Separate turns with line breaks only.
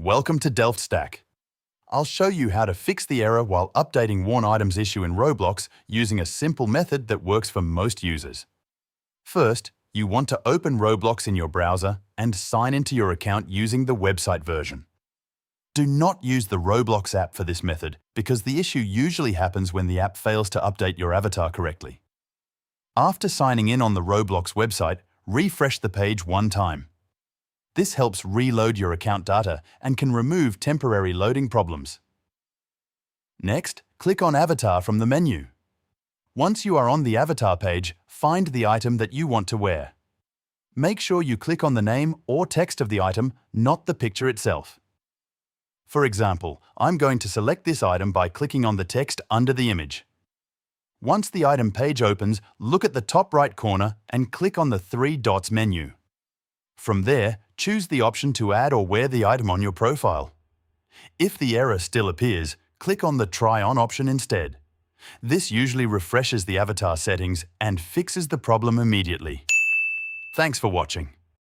Welcome to DelftStack. I'll show you how to fix the error while updating worn items issue in Roblox using a simple method that works for most users. First, you want to open Roblox in your browser and sign into your account using the website version. Do not use the Roblox app for this method because the issue usually happens when the app fails to update your avatar correctly. After signing in on the Roblox website, refresh the page one time. This helps reload your account data and can remove temporary loading problems. Next, click on Avatar from the menu. Once you are on the avatar page, find the item that you want to wear. Make sure you click on the name or text of the item, not the picture itself. For example, I'm going to select this item by clicking on the text under the image. Once the item page opens, look at the top right corner and click on the three dots menu. From there, choose the option to add or wear the item on your profile. If the error still appears, click on the Try On option instead. This usually refreshes the avatar settings and fixes the problem immediately. Thanks for watching.